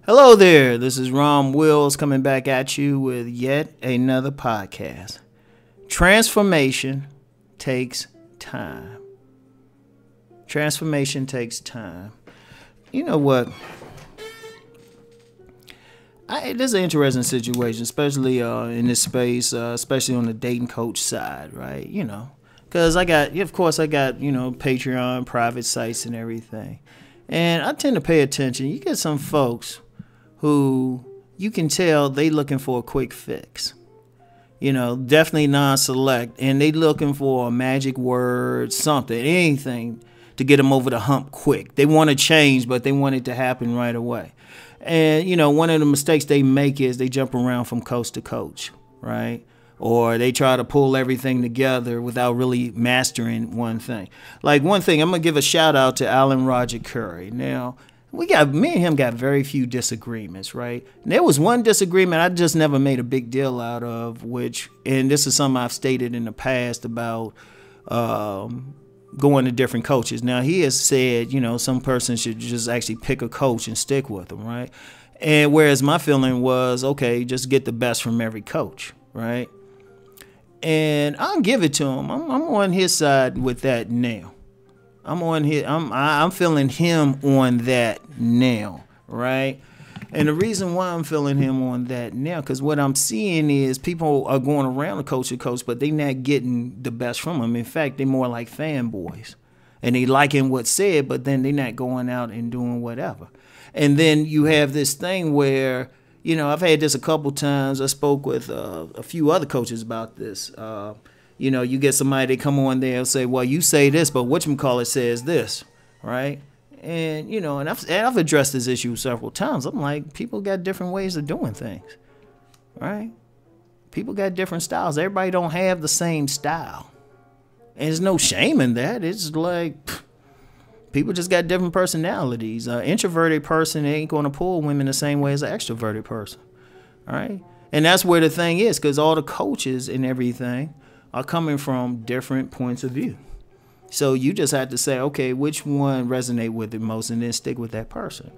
Hello there, this is Rom Wills coming back at you with yet another podcast. Transformation takes time. Transformation takes time. You know what? This is an interesting situation, especially in this space, especially on the dating coach side, right? Because I got Patreon, private sites and everything. And I tend to pay attention. You get some folks who you can tell they looking for a quick fix. Definitely non-select. And they looking for a magic word, something, anything to get them over the hump quick. They want to change, but they want it to happen right away. And, one of the mistakes they make is they jump around from coach to coach, right? Or they try to pull everything together without really mastering one thing. Like one thing, I'm going to give a shout out to Alan Roger Curry. Now, me and him got very few disagreements, right? And there was one disagreement I just never made a big deal out of, and this is something I've stated in the past about going to different coaches. Now, he has said, some person should just actually pick a coach and stick with them, right? And whereas my feeling was, okay, just get the best from every coach, right? And I'll give it to him. I'm on his side with that now. I'm feeling him on that now, right? And the reason why I'm feeling him on that now, because what I'm seeing is people are going around the coach to coach, but they're not getting the best from him. In fact, they're more like fanboys. And they liking what's said, but then they're not going out and doing whatever. And then you have this thing where, I've had this a couple times. I spoke with a few other coaches about this. You get somebody, they come on there and say, well, you say this, but whatchamacallit says this, right? And, and I've addressed this issue several times. I'm like, people got different ways of doing things, right? People got different styles. Everybody don't have the same style. And there's no shame in that. It's like, people just got different personalities. An introverted person ain't going to pull women the same way as an extroverted person, all right? And that's where the thing is, because all the coaches and everything are coming from different points of view. So you just have to say, okay, which one resonate with it most, and then stick with that person.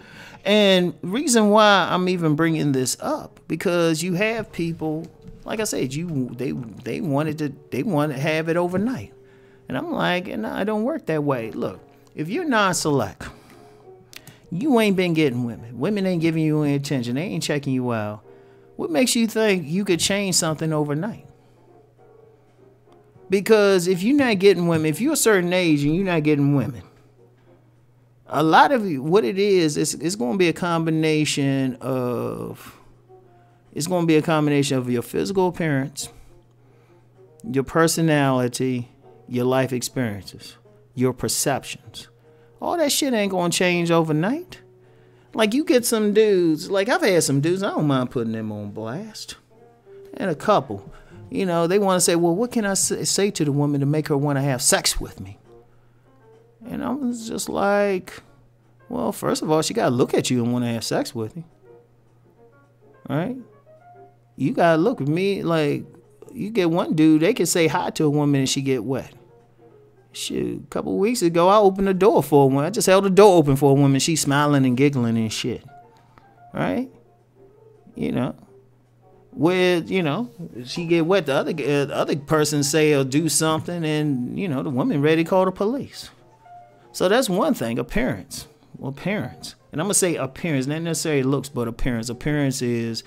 And reason why I'm even bringing this up, because you have people, like I said, they want to have it overnight. And I'm like, no, it don't work that way. Look, if you're non-select, you ain't been getting women. Women ain't giving you any attention. They ain't checking you out. What makes you think you could change something overnight? Because if you're not getting women, if you're a certain age and you're not getting women, a lot of what it is, it's going to be a combination of, your physical appearance, your personality, your life experiences, your perceptions. All that shit ain't going to change overnight. Like you get some dudes, like I've had some dudes, I don't mind putting them on blast. And a couple. They want to say, well, what can I say to the woman to make her want to have sex with me? And I was just like, well, first of all, she got to look at you and want to have sex with you. Right? You got to look at me like, you get one dude, they can say hi to a woman and she get wet. Shoot, a couple of weeks ago, I opened the door for a woman. I just held the door open for a woman. She's smiling and giggling and shit. Right? Where, she get wet, the other person say or do something, and, the woman ready to call the police. So that's one thing, appearance. Well, appearance. And I'm going to say appearance, not necessarily looks, but appearance. Appearance is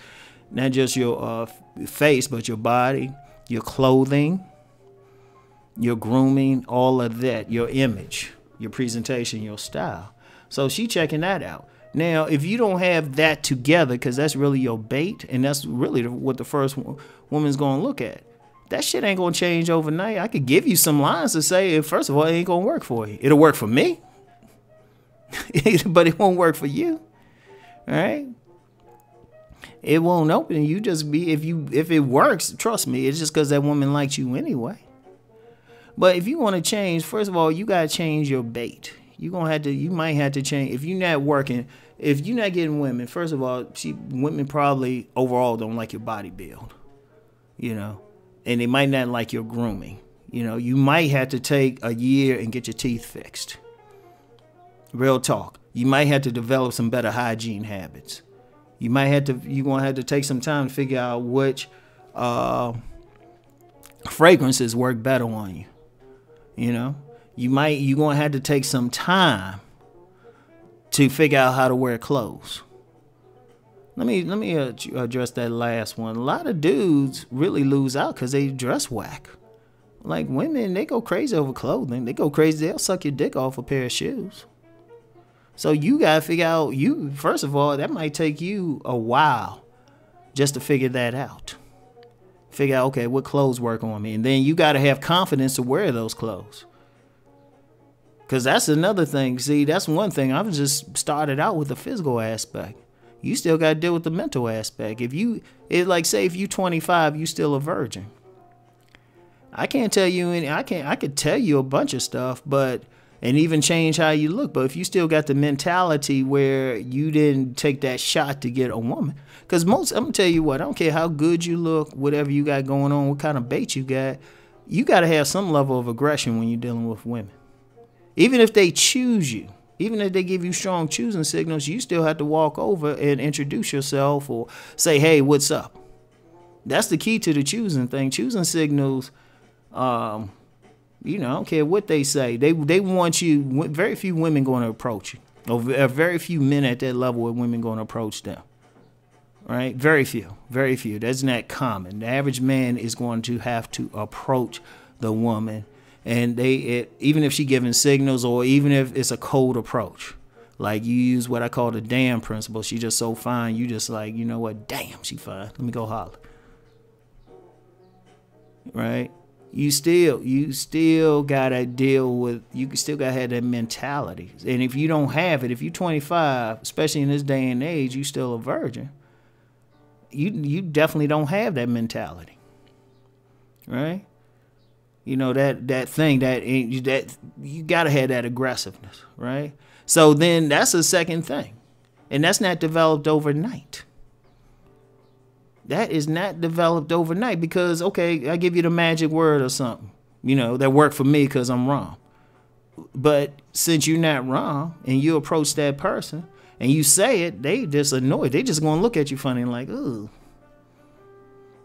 not just your face, but your body, your clothing, your grooming, all of that, your image, your presentation, your style. So she checking that out. Now, if you don't have that together, because that's really your bait, and that's really what the first woman's going to look at, that shit ain't going to change overnight. I could give you some lines to say, first of all, it ain't going to work for you. It'll work for me, but it won't work for you, all right? It won't open. You just be, if it works, trust me, it's just because that woman likes you anyway. But if you want to change, first of all, you got to change your bait. You might have to change. If you're not working, if you're not getting women, first of all, women probably overall don't like your body build, and they might not like your grooming. You might have to take a year and get your teeth fixed. Real talk. You might have to develop some better hygiene habits. You might have to, you're going to have to take some time to figure out which fragrances work better on you. You know, you're going to have to take some time to figure out how to wear clothes. Let me address that last one. A lot of dudes really lose out because they dress whack. Like women, they go crazy over clothing. They go crazy. They'll suck your dick off a pair of shoes. So you got to figure out, first of all, that might take you a while just to figure that out. Figure out, okay, what clothes work on me. And then you got to have confidence to wear those clothes. Because that's another thing. See, that's one thing. I've just started out with the physical aspect. You still got to deal with the mental aspect. Say if you 25, you still a virgin. I can't tell you I could tell you a bunch of stuff, and even change how you look. But if you still got the mentality where you didn't take that shot to get a woman, because I'm gonna tell you what, I don't care how good you look, whatever you got going on, what kind of bait you got to have some level of aggression when you're dealing with women. Even if they choose you, even if they give you strong choosing signals, you still have to walk over and introduce yourself or say, hey, what's up? That's the key to the choosing thing. Choosing signals, I don't care what they say. They want you. Very few women going to approach you. Or very few men at that level of women going to approach them. Right? Very few. Very few. That's not common. The average man is going to have to approach the woman. And even if she giving signals or even if it's a cold approach, like you use what I call the damn principle. She just so fine. You just like, you know what? Damn, she fine. Let me go holler. Right? You still gotta deal with. You still gotta have that mentality. And if you don't have it, if you're 25, especially in this day and age, you still a virgin. You definitely don't have that mentality. Right? You know, that thing that you gotta have that aggressiveness, right? So then that's a second thing. And that's not developed overnight. That is not developed overnight because, okay, I give you the magic word or something, that worked for me because I'm wrong. But since you're not wrong and you approach that person and you say it, they just annoyed. They just gonna look at you funny and like, ooh.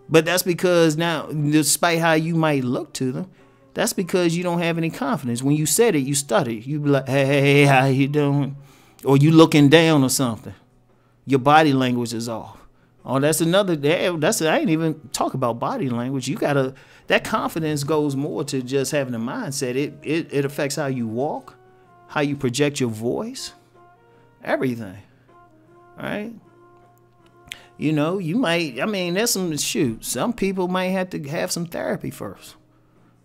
But that's because now, despite how you might look to them, that's because you don't have any confidence. When you said it, you stuttered. You be like, hey, how you doing? Or you looking down or something. Your body language is off. Oh, that's another, I ain't even talk about body language. That confidence goes more to just having a mindset. It affects how you walk, how you project your voice, everything, right? There's some people might have to have some therapy first.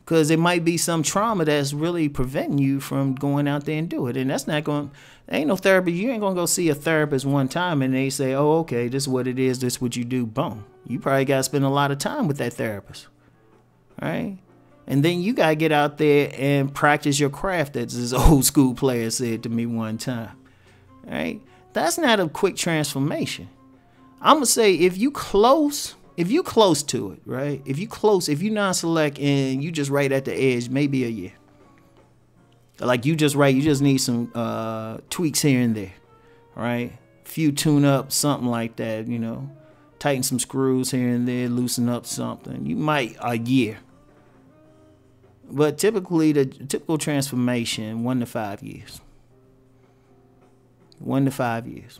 Because it might be some trauma that's really preventing you from going out there and do it. And ain't no therapy. You ain't going to go see a therapist one time and they say, oh, okay, this is what it is. This is what you do. Boom. You probably got to spend a lot of time with that therapist. Right? And then you got to get out there and practice your craft, as this old school player said to me one time. Right? That's not a quick transformation. I'm going to say if you close to it, right? If you non-select and you just right at the edge, maybe a year. Like you just need some tweaks here and there, right? Few tune-up, something like that, Tighten some screws here and there, loosen up something. You might a year. But typically, the typical transformation, 1 to 5 years. 1 to 5 years.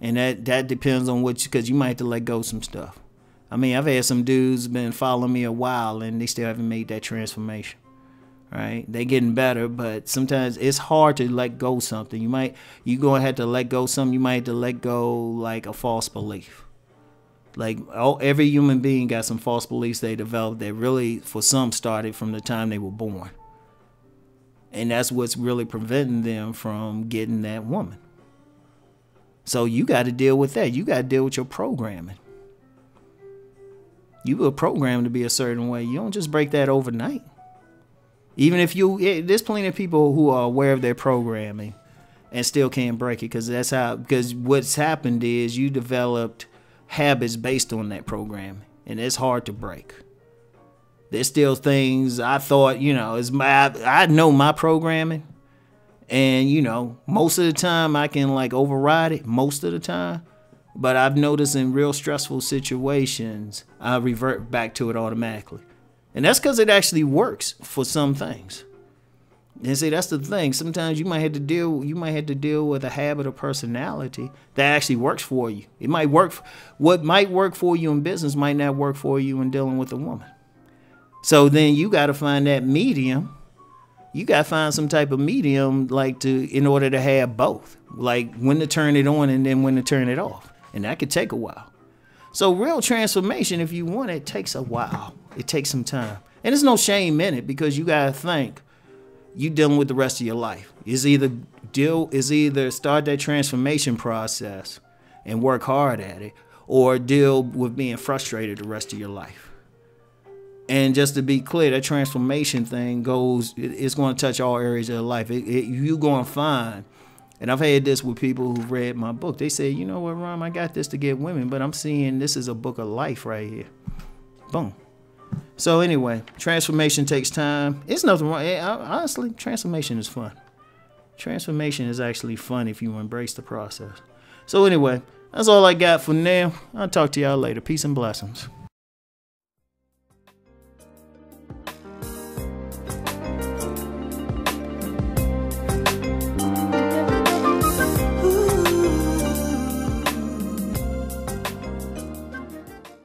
And that depends on because you might have to let go of some stuff. I mean, I've had some dudes been following me a while and they still haven't made that transformation. Right? They getting better, but sometimes it's hard to let go of something. You gonna have to let go something. You might have to let go like a false belief. Like every human being got some false beliefs they developed that really, for some, started from the time they were born. And that's what's really preventing them from getting that woman. So you got to deal with that. You got to deal with your programming. You were programmed to be a certain way. You don't just break that overnight. Even if there's plenty of people who are aware of their programming and still can't break it because what's happened is you developed habits based on that programming, and it's hard to break. There's still things I thought, I know my programming, and most of the time I can like override it most of the time, But I've noticed in real stressful situations, I revert back to it automatically. And that's because it actually works for some things. And see, that's the thing. Sometimes you might have to deal with a habit or personality that actually works for you. It might work. What might work for you in business might not work for you in dealing with a woman. So then you got to find that medium. You got to find some type of medium, in order to have both, like when to turn it on and then when to turn it off. And that could take a while. So real transformation, if you want it, takes a while. It takes some time. And there's no shame in it, because you got to think you dealing with the rest of your life. Is either start that transformation process and work hard at it, or deal with being frustrated the rest of your life. And just to be clear, that transformation thing it's going to touch all areas of your life. You're going to find, and I've had this with people who've read my book. They say, you know what, Rom, I got this to get women, but I'm seeing this is a book of life right here. Boom. So anyway, transformation takes time. It's nothing wrong. Honestly, transformation is fun. Transformation is actually fun if you embrace the process. So anyway, that's all I got for now. I'll talk to y'all later. Peace and blessings.